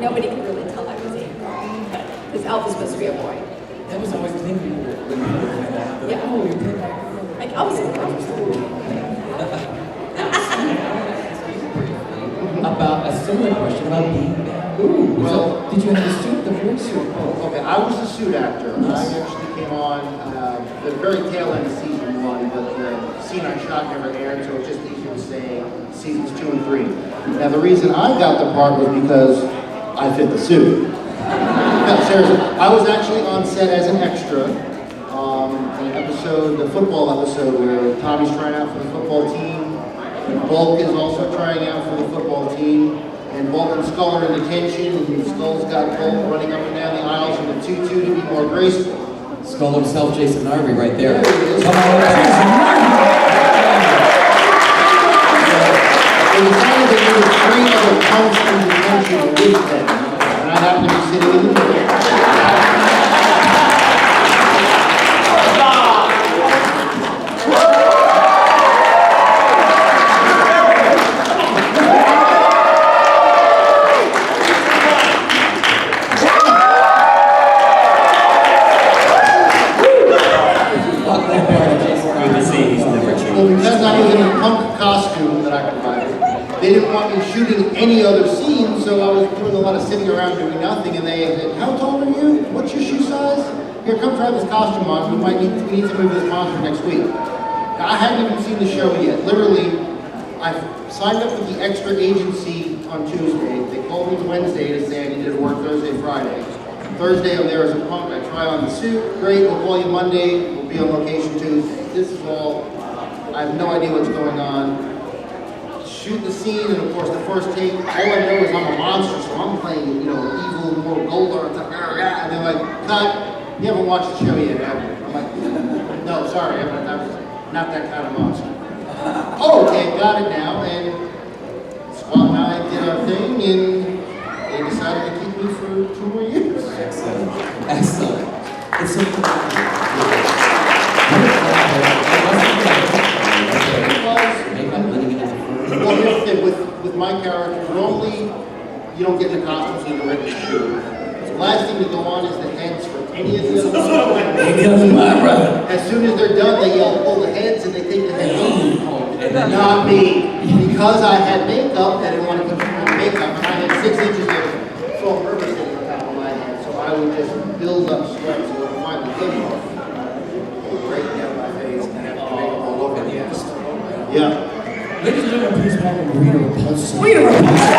nobody could really tell I was Amy. Because Elf is supposed to be a boy. That was always the thing when you were kind of, Yeah. oh, you're playing like, Like Elf is a girl. about a similar question about being bad. Ooh, well, so did you have a suit, the voice suit? Okay, I was a suit actor. I actually came on the very tail end of season 1, but the scene I shot never aired, so it's just easier to say seasons 2 and 3. Now, the reason I got the part was because I fit the suit. No, seriously. I was actually on set as an extra in an episode, the football episode, where Tommy's trying out for the football team. Bulk is also trying out for the football team, and Bulk and Skull are in detention, and Skull's got Bulk running up and down the aisles in the tutu to be more graceful. Skull himself, Jason Narby, right there. There he is. Come on, Jason Narby! It was kind of there were 3 other punks in detention with them, and I happened to be sitting in the middle. Well, because I was in a punk costume that I provided, they didn't want me shooting any other scene, so I was doing a lot of sitting around doing nothing, and they said, how tall are you? What's your shoe size? Here, come try this costume on. We need to move this monster next week. Now, I hadn't even seen the show yet. Literally, I signed up with the extra agency on Tuesday. They called me Wednesday to say I needed to work Thursday, Friday. Thursday, I'm there as a punk. I try on the suit. Great, we'll call you Monday. We'll be on location Tuesday. This is all, I have no idea what's going on. Shoot the scene, and of course, the first take, all I know is I'm a monster, so I'm playing, evil, more Goldar, and they're like, cut, you haven't watched the show yet, have you? I'm like, no, sorry, I'm not that kind of monster. Oh, okay, got it now, and Scott and I did our thing, and they decided to keep me for 2 more years. Excellent. Excellent. It's so Well, here's the thing, with my character, normally you don't get in the costume so you're ready to shoot. The last thing to go on is the heads for any of the other. As soon as they're done, they yell, pull the heads, and they take the heads off. Not me. Because I had makeup, I didn't want to continue with makeup, and I had 6 inches of foam rubber sitting on top of my head, so I would just build up sweat, so when I finally came off, it would break down my face, and have to make it all over again. Yeah. Ladies and gentlemen, please welcome Rita Repulsa. Rita Repulsa!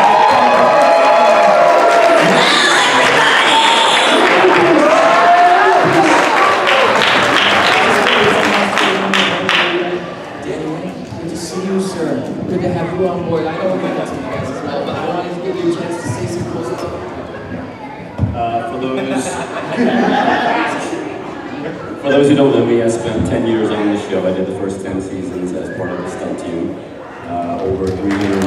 Danny, good to see you, sir. Good to have you on board. I know we're going to some guys as well, but I wanted to give you a chance to say some cool stuff. For those who don't know me, I spent 10 years on this show. I did the first 10 seasons as part of the stunt team. Over 3 years. I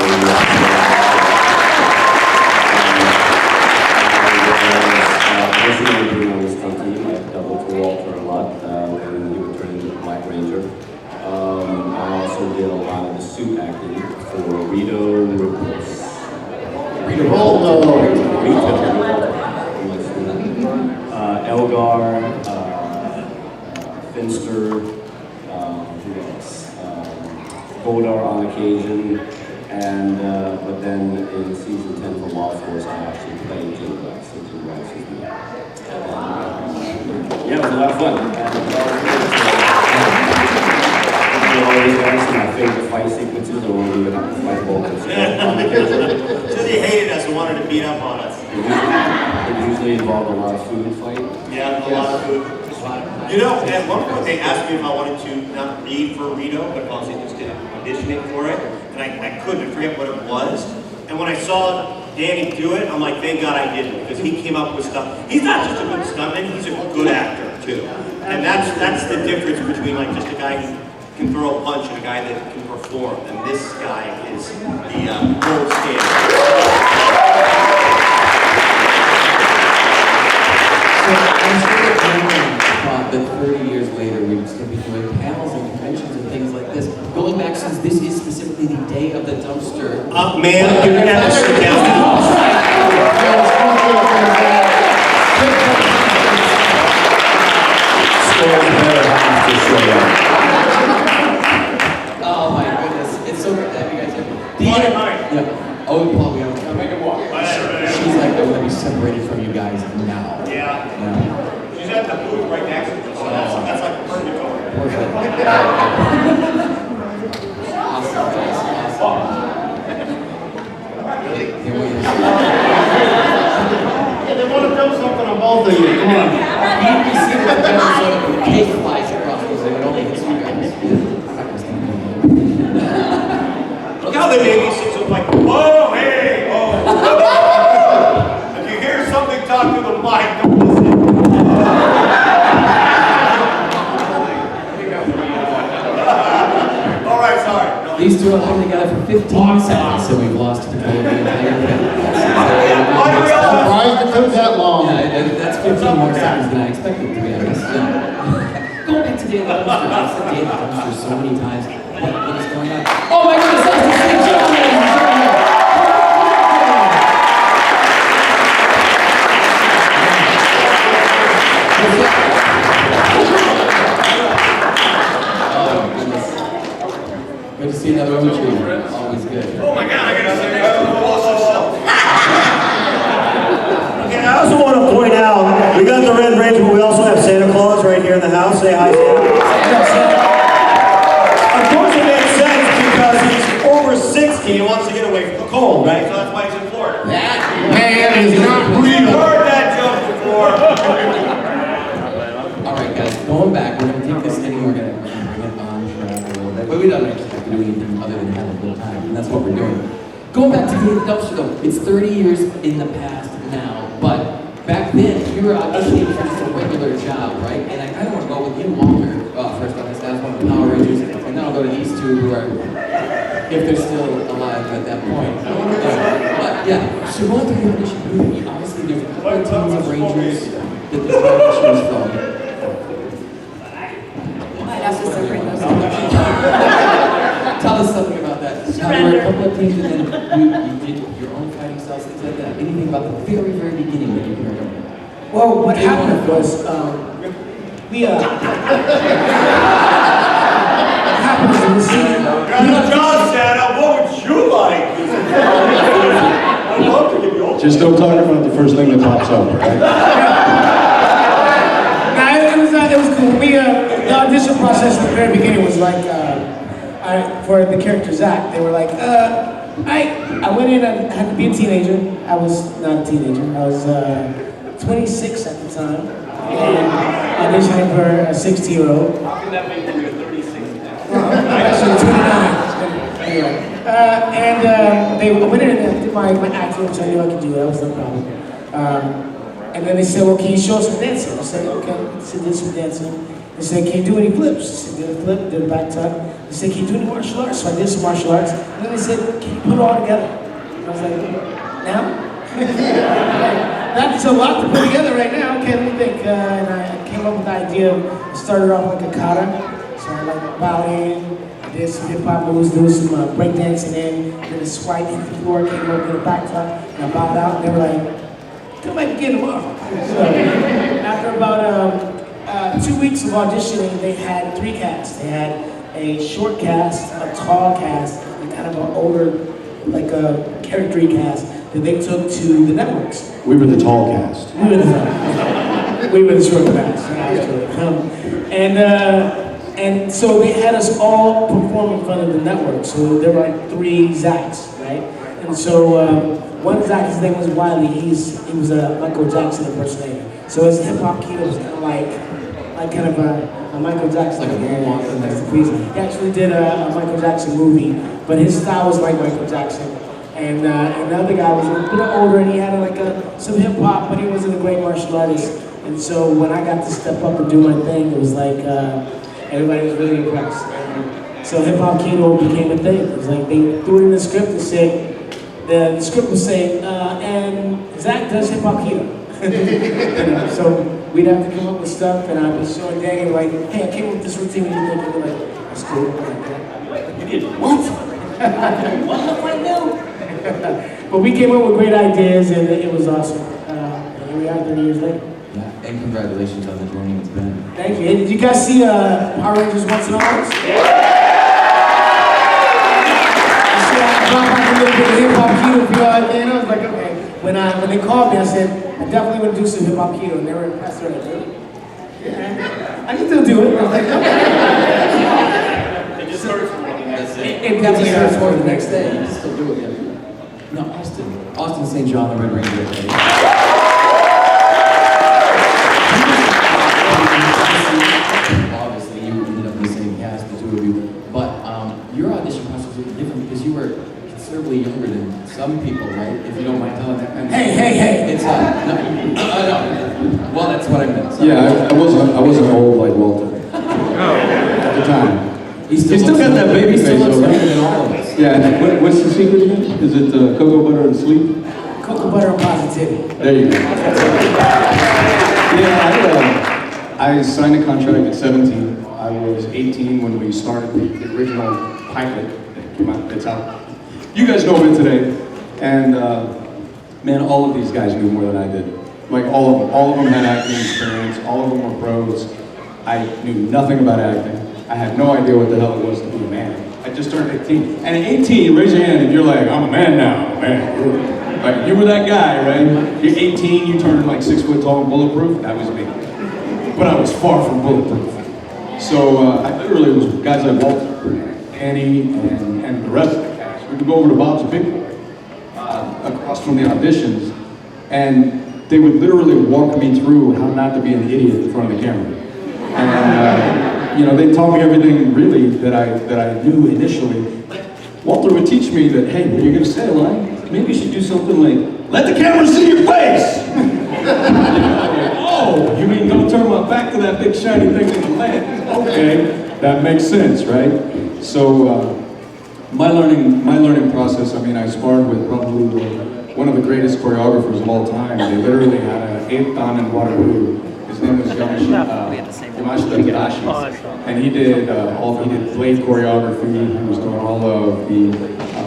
was originally on the stunt team. I doubled for Walter a lot when he would turn into the Black Ranger. I also did a lot of the suit acting for Rito Repulsa. Elgar, Finster, who else? Godar on occasion, and but then in season 10 for Lost Force, I actually played Jim Glass, so Jim Glass is me. Yeah, it was a lot of fun. Always asked my favorite fight sequences, or when we would have to fight balls. Because he hated us and wanted to beat up on us. It usually involved a lot of food fight. Yeah, a lot of food. At one point they asked me if I wanted to not read for Rito, but also just did auditioning for it, and I couldn't. I forget what it was. And when I saw Danny do it, I'm like, thank God I didn't, because he came up with stuff. He's not just a good stuntman; he's a good actor too. And that's the difference between like just a guy who can throw a punch and a guy that can perform. And this guy is the gold standard. That 30 years later we would still be doing panels and conventions and things like this. Going back since this is specifically the day of the dumpster. Man, you're gonna have to sit down. separated from you guys now. Yeah. She's at the booth right next to us, so that's like purgatory. Perfect. Awesome. Can't wait to see Yeah, they want to know something on both of you. Come on. you see the episode of cake flies across the room, it only hits you guys. Look how the Navy sits up like, oh, hey, oh. If you hear something talk to the mic, don't listen. All right, sorry. These two have been together for 15 seconds, so we've lost control of the entire thing. Surprised it took that long. Yeah, that's 15 more seconds than I expected, to be honest. Yeah. Going back to David Dumpster, I've said David Dumpster so many times. What is going on? Oh my goodness, that's the same show, ladies and gentlemen! Oh my goodness. Good to see another imagery. Always good. Oh my God, I gotta say that. Okay, I also want to point out, we got the Red Ranger, but we also have Santa Claus right here in the house. Say hi, Santa. Of course it makes sense because he's over 60 and wants to get away from the cold, right? So that's why he's in Florida. That man is not We've real. heard that joke before. All right, guys, going back, we're going to take this thing and we're going to bring it on track a little bit. But we don't actually have to do anything other than have a good time, and that's what we're doing. Going back to David Dumpster, though, it's 30 years in the past now, but back then, you were auditioning for just a regular job, right? And I kind of want to go with you, Walter, first on this. I was one of the Power Rangers, and then I'll go to these two who are, if they're still alive at that point. But yeah, so going through the audition, obviously there's a couple of teams of Rangers that this audition was from. Might have to separate those. Tell us something about that. Now, there were a couple of teams, and then you did your own fighting styles, things like that. Anything about the very, very beginning that you can remember? Well, what happened was, we, what happened is in the scene, John Santa, what would you like? I'd love to give you all. Just don't talk about the first thing that pops up, right? nah, it was cool. We, the audition process at the very beginning was like, for the character Zach, they were like, I went in and had to be a teenager. I was not a teenager. I was 26 at the time, and auditioning for a 60-year-old. How can that make you 36 now? Actually, 29. Anyway, they went in and did my acting, which I knew I could do. That was no problem. And then they said, well, can you show us some dancing? I said, okay. So did some dancing. They said, can you do any flips? I said, did a flip, did a back tuck. They said, can you do any martial arts? So I did some martial arts. And then they said, can you put it all together? I was like, now? That's a lot to put together right now. Okay, let me think. And I came up with the idea of, I started off like a kata. So I like bowed in, I did some hip hop moves, doing some break dancing in, did a swipe, hit the floor, came up with a back tuck, and I bowed out, and they were like, come back again tomorrow. So after about 2 weeks of auditioning, they had 3 casts. They had a short cast, a tall cast, and kind of an older, like a character cast that they took to the networks. We were the tall cast. We were the short cast. And so they had us all perform in front of the network. So there were like 3 Zachs, right? And so one Zach, his name was Wiley. He was a Michael Jackson impersonator. So his hip hop kid was kind of like kind of a Michael Jackson. Like a moonwalk. He actually did a Michael Jackson movie, but his style was like Michael Jackson. And the other guy was a little older, and he had some hip hop, but he wasn't a great martial artist. And so when I got to step up and do my thing, it was like everybody was really impressed. And so hip hop kino became a thing. It was like they threw it in the script and said, the script was saying, and Zach does hip hop kino. So we'd have to come up with stuff, and I'd be showing Daniel like, hey, I came up with this routine. And he'd be like, that's cool. You did what? What the fuck now? But we came up with great ideas, and it was awesome. And here we are 30 years later. Yeah, and congratulations on the journey it's been. Thank you. Hey, did you guys see Power Rangers Once and Always? Yeah. You see, I brought back a little bit of hip hop cue for y'all at the end. I was like, okay. when they called me, I said, I definitely want to do some hip hop kilo, and they were impressed. They're like, really? Yeah, I can still do it. I was like, okay. It just hurts more than that's it. It definitely hurts more the next day. You can still do it, yeah. No, Austin St. John, the Red Ranger. Obviously, you ended up in the same cast, the two of you. But your audition process was different because you were considerably younger than some people, right? If you don't mind telling that kind of Hey. It's no. Well, that's what I meant. Sorry. Yeah, I wasn't old like Walter. At the time. He still got that baby he still face, looks though, right? younger than all of us. Yeah, what's the secret again? Is it cocoa butter and sleep? Cocoa butter and positivity. There you go. Yeah, I signed a contract at 17. I was 18 when we started the original pilot that came out. It's out. You guys know of it today. And man, all of these guys knew more than I did. Like all of them. All of them had acting experience. All of them were pros. I knew nothing about acting. I had no idea what the hell it was to be a man. I just turned 18. And at 18, raise your hand if you're like, I'm a man now, I'm a man. Like, you were that guy, right? You're 18, you turned like 6 foot tall and bulletproof. That was me. But I was far from bulletproof. So I literally was with guys like Walter, Annie, and the rest of the cast. We would go over to Bob's Big Boy across from the auditions, and they would literally walk me through how not to be an idiot in front of the camera. And you know, they taught me everything really that I knew initially. Walter would teach me that, hey, when you're going to say a line, maybe you should do something like, let the camera see your face! Oh, you mean don't turn my back to that big shiny thing in the lens? Okay, that makes sense, right? So my learning process, I mean, I sparred with probably one of the greatest choreographers of all time. They literally had an 8th Dan in Waterloo. His name was Yamashita Tadashi, and he did Blade choreography. He was doing all of the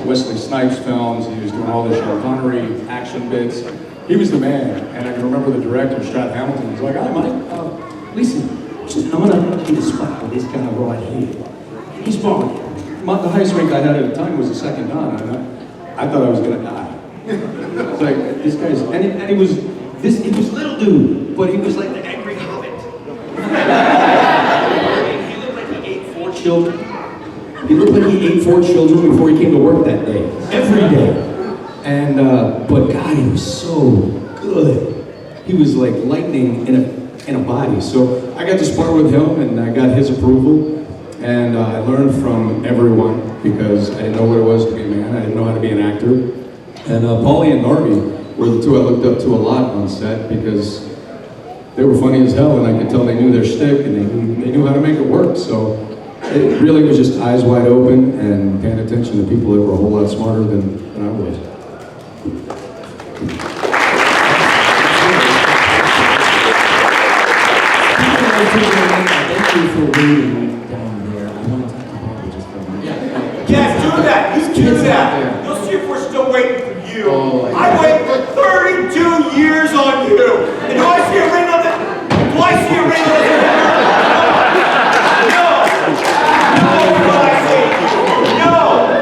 Wesley Snipes films. He was doing all the Sean Connery action bits. He was the man, and I can remember the director, Strat Hamilton, was like, "Hi, Mike. Listen, I'm gonna get a spot with this guy right here. He's born. The highest rank I had at the time was the 2nd Dan, and I thought I was gonna die. It's like this guy's, and he was little dude, but he was like the angry hobbit. He looked like he ate 4 children. He looked like he ate 4 children before he came to work that day, every day. And but God, he was so good. He was like lightning in a body. So I got to spar with him, and I got his approval. And I learned from everyone because I didn't know what it was to be a man. I didn't know how to be an actor. And Paulie and Narvi were the two I looked up to a lot on set because they were funny as hell, and I could tell they knew their shtick and they knew how to make it work. So it really was just eyes wide open and paying attention to people that were a whole lot smarter than I was. Thank you for waiting down there. I want to talk to Barbara just for a minute. Yes, do that. You do that. You'll see if we're still waiting for you. Oh, yeah. I waited for 32 years on you. And do I see a ring on that? Do I see a ring on that? No. No, what I say. No.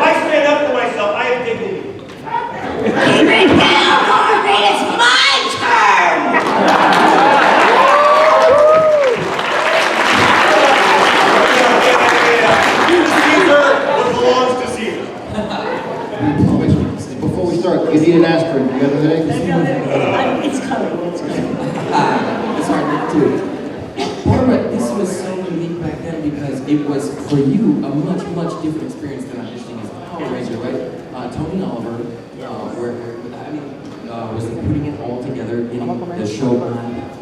I stand up for myself. I have dignity. Keep it down, Harvey. It's my turn. Before we start, you need an aspirin. You got anything? It's coming. It's coming. It's hard not to. Barbara, this was so unique back then because it was, for you, a much, much different experience than auditioning as a Power Ranger, right? Tony Oliver, was putting it all together in the show on.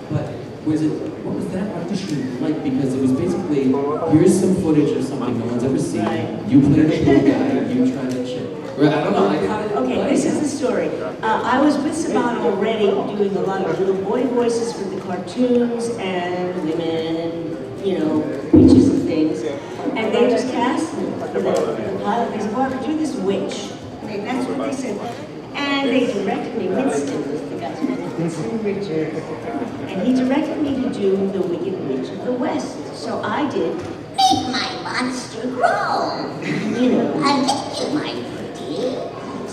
But what was that audition like? Because it was basically, here's some footage of something no one's ever seen. You played a cool guy, you tried that shit. I don't know, like how did it Okay, play? this is the story. I was with Saban already doing a lot of little boy voices for the cartoons and women and, you know, witches and things. And they just cast me for the pilot. They said, Barbara, do this witch. And that's what they said. And they directed me, Winston was the guy's name, Winston Richard. And he directed me to do the Wicked Witch of the West. So I did, make my monster grow. You know, I make you my pretty.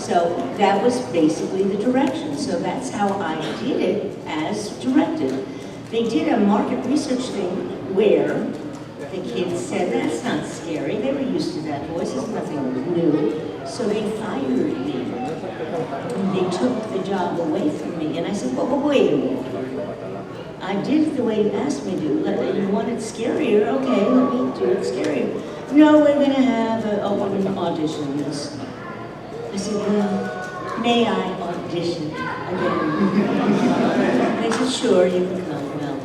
So that was basically the direction. So that's how I did it as directed. They did a market research thing where the kids said, that's not scary. They were used to that voice. It's nothing new. So they fired me. They took the job away from me. And I said, well, wait a minute. I did it the way you asked me to. You want it scarier? Okay, let me do it scarier. No, we're going to have open auditions. I said, well, may I audition again? They said, sure, you can come. Well,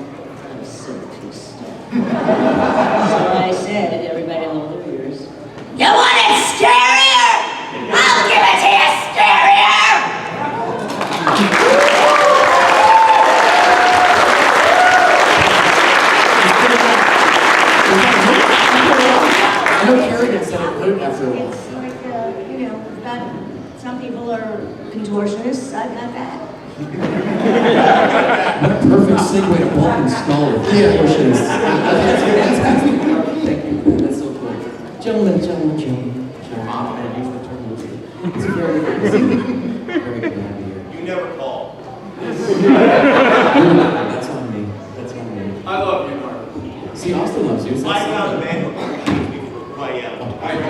I'm so pissed. So I said, everybody hold their ears. You want it scarier? I'll give it to you scarier! I know Carrie gets that hurt after a while. It's like, some people are contortionists, I'm not that. What a perfect segue to Bulk and Skull. Contortionists. Thank you. That's so cool. Gentlemen. I'm going to use the term loosely. It's very good to see you. Very good to have you here. You never call. That's on me. That's on me. I love you, Mark. See, Austin loves you. So I found a man who appreciates me for who I am. I do.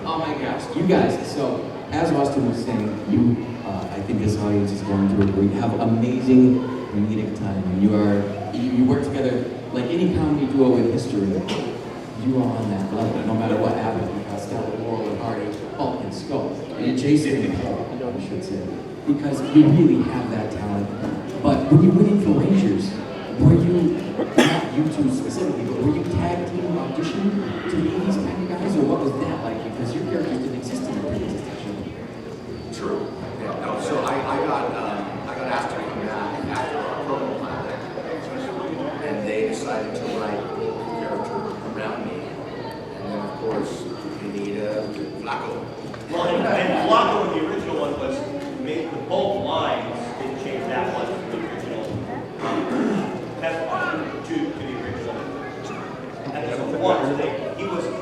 Oh my gosh, you guys. So, as Austin was saying, you, I think this audience is going to agree, have amazing comedic timing. You work together like any comedy duo in history. You are on that level, no matter what happens. You got Stella, Laurel, and Hardy, Bulk and Skull, and Jason and Paul, I should say, because you really have that talent. But when you went in for Rangers, were you, not you two specifically, but were you tag team auditioning to be these kind of guys, or what was that like? Because your characters didn't exist in the previous show. True. Yeah, no, so I got asked to come back after our program planet, and they decided to write a character around me. And then, of course, you need Flacco. Well, and Flacco in the original one was made the both lines didn't change that much from the original test to the original. And so one, so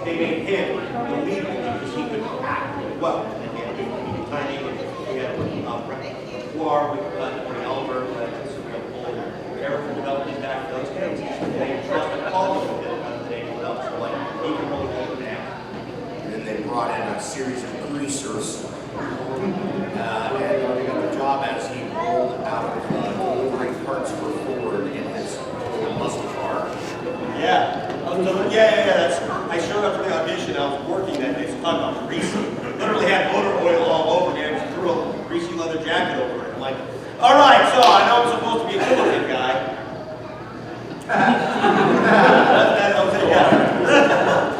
they made him the lead because he could act really well. And he had good timing, and we had repertoire with Albert, Surreal Bull, character development back those days. They trusted Paul with it rather than anyone else. So like he can really hold it down. And then they brought in a series of greasers. And they got the job as he rolled out of delivering parts for Ford in his muscle car. Yeah. That's, I showed up for the audition. I was working that day, so talking about greasy. Literally had motor oil all over me. I just threw a greasy leather jacket over it. I'm like, all right, so I know I'm supposed to be a good-looking guy.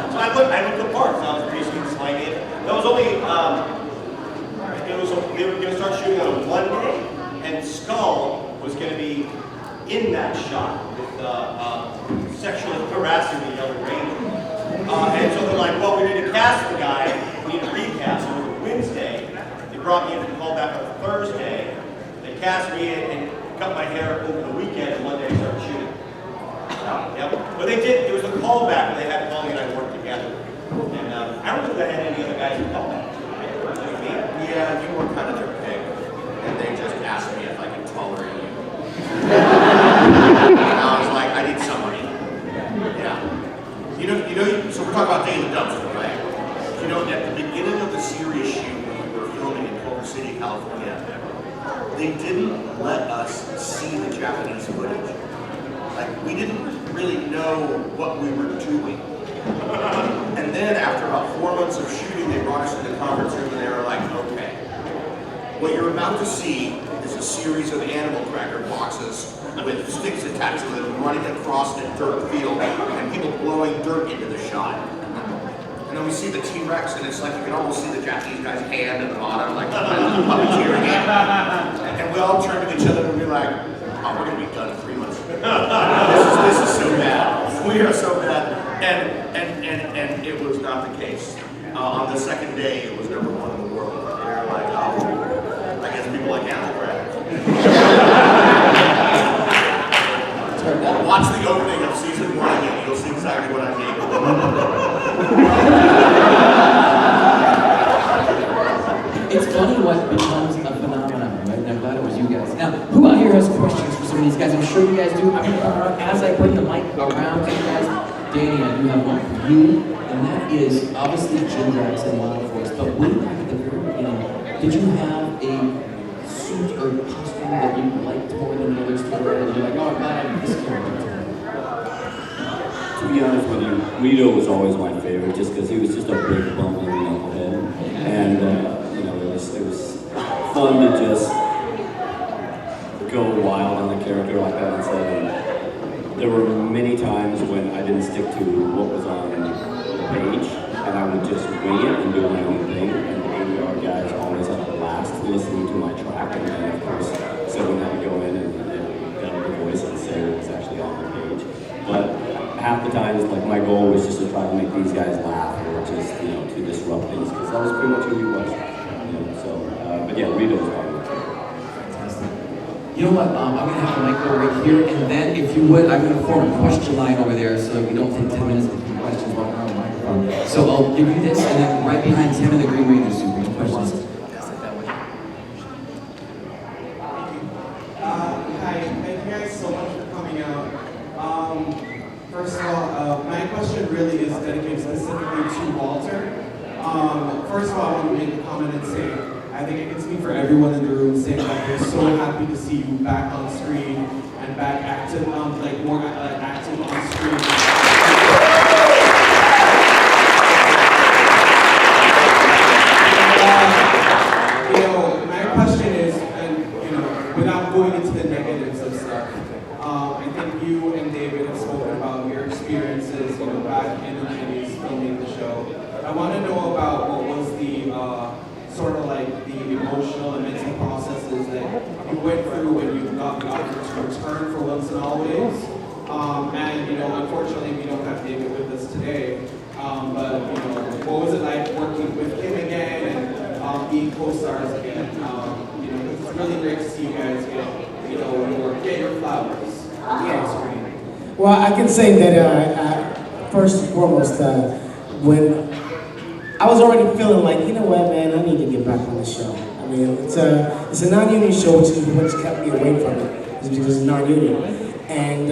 So I looked the part. So I was greasy and slimy. That was only, they were going to start shooting on a Monday, and Skull was going to be in that shot with sexually harassing the young Ranger. And so they're like, well, we need to cast the guy, we need to recast. So it was Wednesday, they brought me in to call back on Thursday. They cast me in and cut my hair over the weekend, and Monday I started shooting. Yep. But they did, it was a callback where they had Paulie and I work together. And I don't think I had any other guys who called back. Yeah, you were kind of their pick. And they just asked me if I could tolerate you. And I was like, I need somebody. Yeah. So we're talking about Daily Dumpster, right? You know, at the beginning of the series shoot, when we were filming in Culver City, California, they didn't let us see the Japanese footage. Like, we didn't really know what we were doing. And then after about 4 months of shooting, they brought us in the conference room and they were like, okay, what you're about to see is a series of animal cracker boxes with sticks attached to them running across a dirt field and people blowing dirt into the shot. And then we see the T-Rex and it's like you can almost see the Japanese guy's hand at the bottom, like the puppeteer hand. And we all turn to each other and we're like, oh, we're going to be done in 3 months. This is so bad. We are so bad. And it was not the case. On the second day, it was #1 in the world. And they're like, oh, I guess people like animal crackers. Watch the opening of season 1 and you'll see exactly what I mean. it's funny what becomes a phenomenon, right? And I'm glad it was you guys. Now, who out here has questions for some of these guys? I'm sure you guys do. I'm gonna come around as I bring the mic around to you guys. Danny, I do have one for you, and that is obviously Jim Jackson, Wild Voice. But way back at the very beginning, did you have a suit or costume that you liked more than the others to wear? And you're like, oh, I'm glad I have this character. To be honest with you, Rito was always my favorite, just because he was just a big bumbling knucklehead, and you know, it was fun to just go wild on a character like that and say. There were many times when I didn't stick to what was on the page, and I would just wing it and do my own thing. And the ADR guys always had a blast listening to my track, and then of course someone had to go in and got the voice and say what was actually on the page. But half the time, it's like my goal was just to try to make these guys laugh, or just to disrupt things, because that was pretty much who he was. But yeah, Rito was one of them. You know what, I'm going to have the mic go right here, and then if you would, I'm going to form a question line over there so that we don't take 10 minutes to do questions while we're on the microphone. So I'll give you this, and then right behind Tim in the Green Ranger suit, any questions? Hi, thank you guys so much for coming out. First of all, my question really is dedicated specifically to Walter. First of all, I want to make a comment and say, I think I can speak for everyone in the room saying that we're so happy to see you back on screen and back active, more active on screen. My question is, and without going into the negatives of stuff, I think you and David have spoken about your experiences, back in the 90s filming the show. I want to know about what was the sort of like the emotional and mental processes that you went through when you got the offer to return for Once and Always. Unfortunately, we don't have David with us today. But what was it like working with him again and being co-stars again? It's really great to see you guys get your flowers on screen. Well, I can say that first and foremost, when I was already feeling like, you know what, man, I need to get back on the show. I mean, it's a non-union show, which is what's kept me away from it, is because it's non-union. And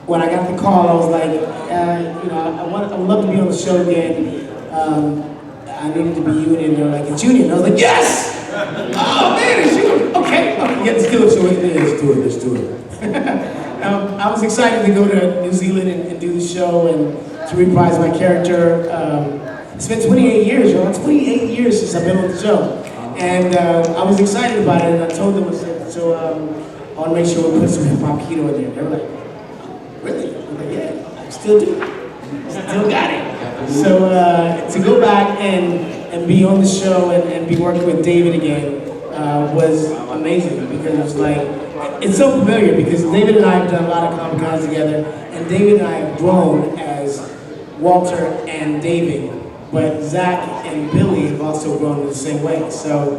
when I got the call, I was like, I would love to be on the show again. I needed to be union. They're like, it's union. I was like, yes! Oh man, it's union. Okay, yeah, let's do it. So let's do it. I was excited to go to New Zealand and do the show and to reprise my character. It's been 28 years, y'all. 28 years since I've been on the show. And I was excited about it, and I told them, so I want to make sure we put some hip-hop keto in there. They were like, really? I'm like, yeah, I still do. Still got it. So to go back and be on the show and be working with David again was amazing, because it was like, it's so familiar, because David and I have done a lot of Comic-Cons together, and David and I have grown as Walter and David. But Zach and Billy have also grown in the same way. So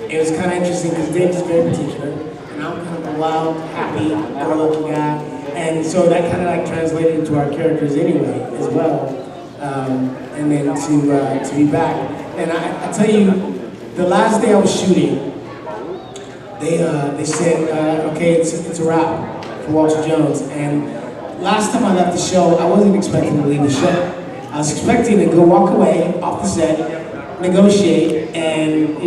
it was kind of interesting, because David's very particular, and I'm kind of a wild, happy, go-lucky guy. And so that kind of like translated into our characters anyway, as well. And then to be back. And I tell you, the last day I was shooting, they said, okay, it's a wrap for Walter Jones. And last time I left the show, I wasn't expecting to leave the show. I was expecting to go walk away off the set, negotiate, and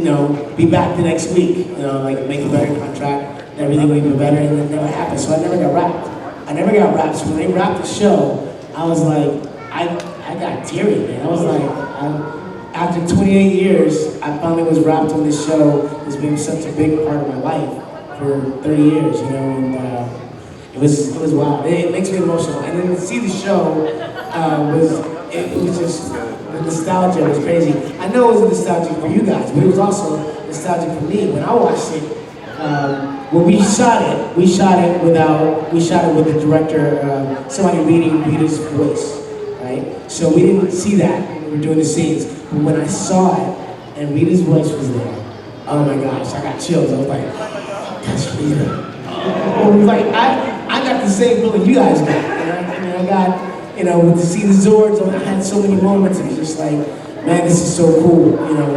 be back the next week. Like make a better contract, and everything would be better, and it never happened. So I never got wrapped. So when they wrapped the show, I was like, I got teary, man. I was like, after 28 years, I finally was wrapped on this show. It's been such a big part of my life for 30 years, and it was wild. It makes me emotional. And then to see the show it was just, the nostalgia was crazy. I know it was nostalgic for you guys, but it was also nostalgic for me. When I watched it, when we shot it with the director, somebody reading Rita's voice, right? So we didn't see that when we were doing the scenes. But when I saw it, and Rita's voice was there, oh my gosh, I got chills. I was like, that's Rita. It was like, I got the same feeling you guys got. I got, to see the Zords, I had so many moments. It was just like, man, this is so cool. You know,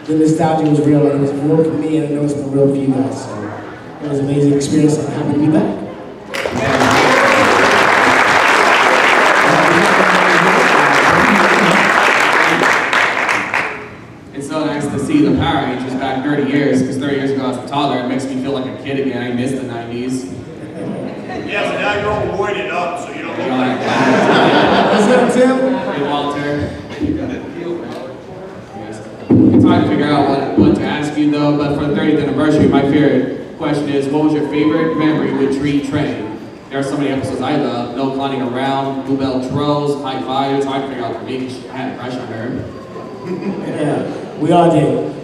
the nostalgia was real, and it was real for me, and I know it's been real for you guys. So it was an amazing experience, and I'm happy to be back. It's so nice to see the Power Rangers back 30 years, because 30 years ago I was a toddler. It makes me feel like a kid again. I miss the 90s. Yeah, but now you're all roided up, so you don't look like What's up, Tim? Hey, Walter. It's hard to figure out what to ask you, though, but for the 30th anniversary, my favorite question is, what was your favorite memory with Tree Train? There are so many episodes I love. No clowning around, Bluebell Trolls, High Five. It's hard to figure out for me. I had a crush on her. Yeah, we all did.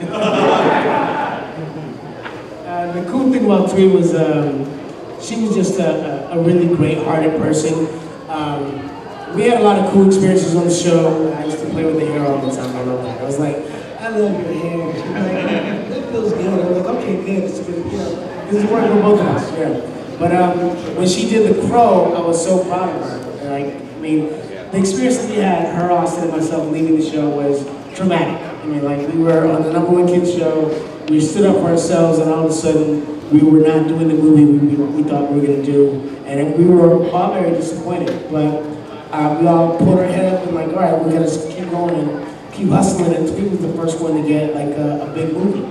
The cool thing about Tree was she was just a really great-hearted person. We had a lot of cool experiences on the show. I used to play with the hair all the time. I love that. I was like, I love your hair. She's like, that feels good. I was like, okay, good. It's good. You know, this is working for both of us. Yeah. But when she did the Crow, I was so proud of her. Like, I mean, the experience that we had, her, Austin, and myself leaving the show was traumatic. I mean, like, we were on the #1 kids show. We stood up for ourselves, and all of a sudden, we were not doing the movie we thought we were going to do. And we were all very disappointed. But we all pulled our head up and like, all right, we're going to keep going and keep hustling. And Tweet was the first one to get like a big movie.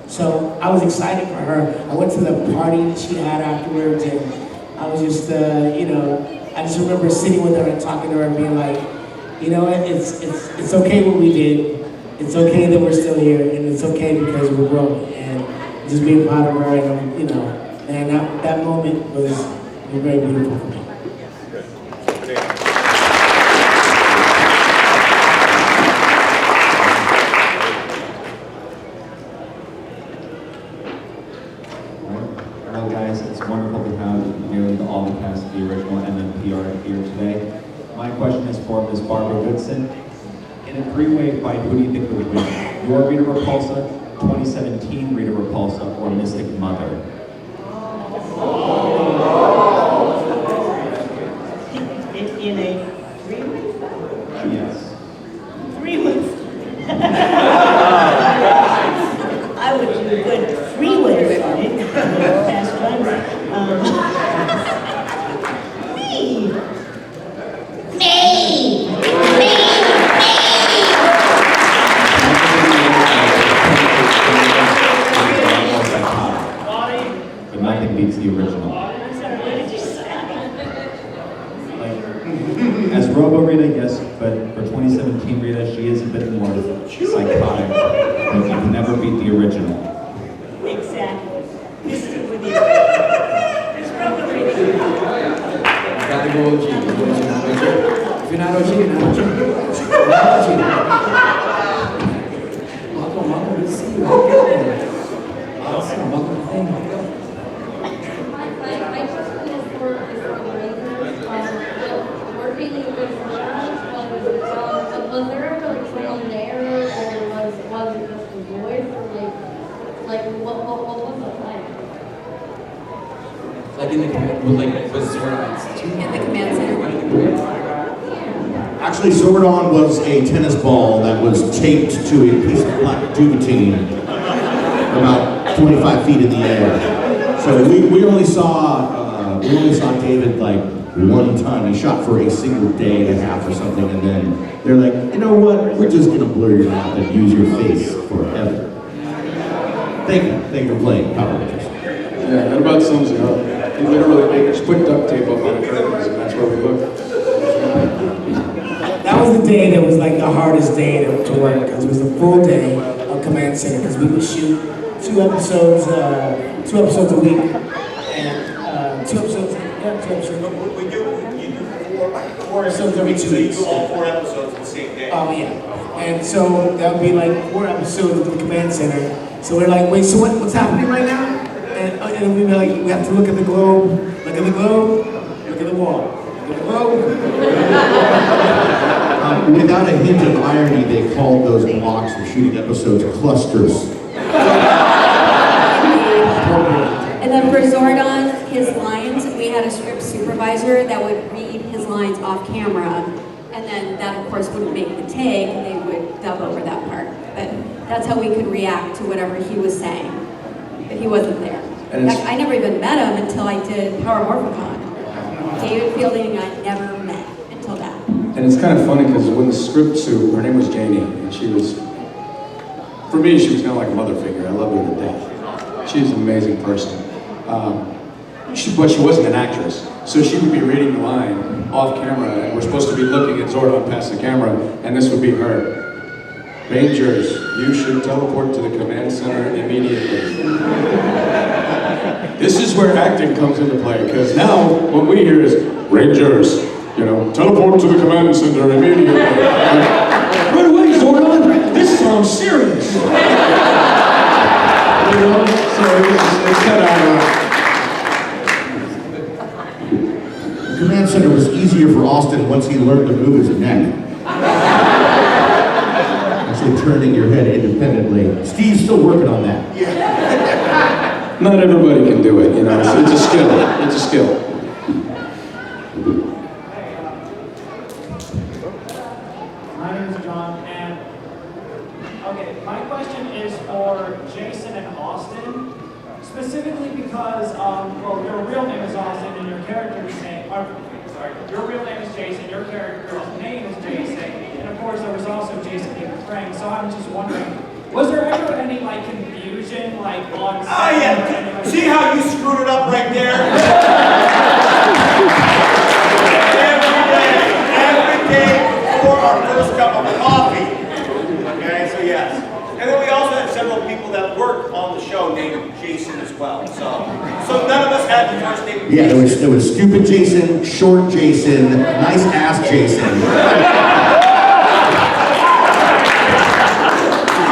So I was excited for her. I went to the party that she had afterwards, and I was just, you know, I just remember sitting with her and talking to her and being like, you know, it's okay what we did. It's okay that we're still here, and it's okay because we're growing. And just being proud of her, and you know, and that moment was very beautiful for me. Well, guys, it's wonderful to have nearly all the cast of the original MMPR here today. My question is for Ms. Barbara Goodson. In a three-way fight, who do you think would win? Your Rita Repulsa, 2017 Rita Repulsa, or Mystic Mother? In a three-way fight? Yes. Three-way. I would do a good three-way fight. Fast one. Me. But nothing beats the original. As Robo Rita, yes, but for 2017 Rita, she is a bit more psychotic, but you can never beat the original. Exactly. This is with you. It's Robo Rita. Gotta go OG. If you're not OG, you're not OG. Welcome, good to see you. Awesome, welcome to home. My question is for the Rangers. Working with the Rangers, was there a trail there, or was it just a voice, or like what was the plan? Like in the command, was Zordon's In the command center. Actually, Zordon was a tennis ball that was taped to a piece of black duvetine about 25 feet in the air. So we only saw David like one time. He shot for a single day and a half or something, and then they're like, you know what? We're just gonna blur your mouth and use your face forever. Thank you for playing Power Rangers. Yeah, that about sums it up. He literally just put duct tape up on the curtains, and that's where we look. That was the day that was like the hardest day to work, because it was a full day of Command Center, because we would shoot two episodes a week, and two episodes. We do four episodes every 2 weeks. So you do all 4 episodes in the same day. Oh yeah, and so that would be like 4 episodes of the Command Center. So we're like, wait, so what's happening right now? And we'd be like, we have to look at the globe, look at the globe, look at the wall, look at the globe. Without a hint of irony, they called those blocks of shooting episodes clusters. And then for Zordon, his lines, we had a script supervisor that would read his lines off camera. And then that of course wouldn't make the take, and they would dub over that part. But that's how we could react to whatever he was saying, but he wasn't there. And In it's- fact, I never even met him until I did Power Morphicon. David Fielding, I never met until that. And it's kind of funny because when the script suit, her name was Janie, and she was, for me, she was kind of like a mother figure. I loved her to death. She's an amazing person. But she wasn't an actress. So she would be reading the line off camera, and we're supposed to be looking at Zordon past the camera, and this would be her. Rangers, you should teleport to the command center immediately. This is where acting comes into play, because now what we hear is, Rangers, teleport to the command center immediately. Right away, Zordon, this is how I'm serious. So it's kind of... The command center was easier for Austin once he learned to move his neck. Actually turning your head independently. Steve's still working on that. Not everybody can do it, it's a skill. It's a skill. My name is John, and okay, my question is for Jason and Austin, specifically because, well, your real name is Austin and your character's name, your real name is Jason, your character's name is Jason, and of course there was also Jason David Frank, so I'm just wondering, was there ever any confusion on set? Oh yeah, see how you screwed it up right there? every day before our first cup of coffee. Okay, so yes. And then we also had several people that worked on the show named Jason as well. So none of us had the first name. Yeah, there was stupid Jason, short Jason, nice ass Jason.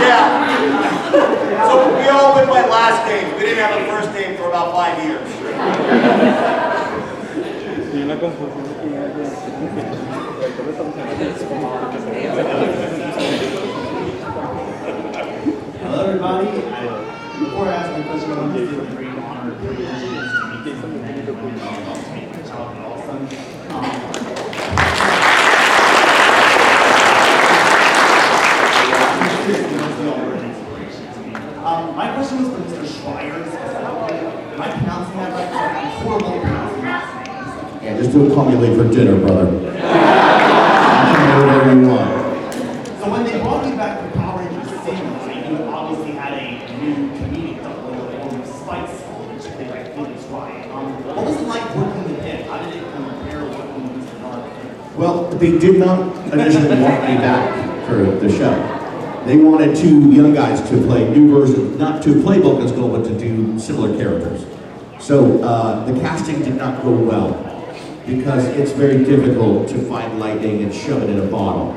Yeah. So we all went by last names. We didn't have a first name for about 5 years. Hello everybody. Before I ask my question, I want to feel a great honor and privilege to meet some men and women of Charlotte and Austin. My question was for Mr. Schreier. Am I pronouncing that right? I'm horrible at pronouncing that. Yeah, just don't call me late for dinner, brother. You can do whatever you want. So when they brought me back to Power Rangers Singles, you obviously had a new comedic double with Spice, which they like Felix Wright. What was it like working with him? How did it compare working with Mr. Dark? Well, they did not initially want me back for the show. They wanted two young guys to play new versions, not to play Bulk and Skull, but to do similar characters. So the casting did not go well because it's very difficult to find lightning and shove it in a bottle.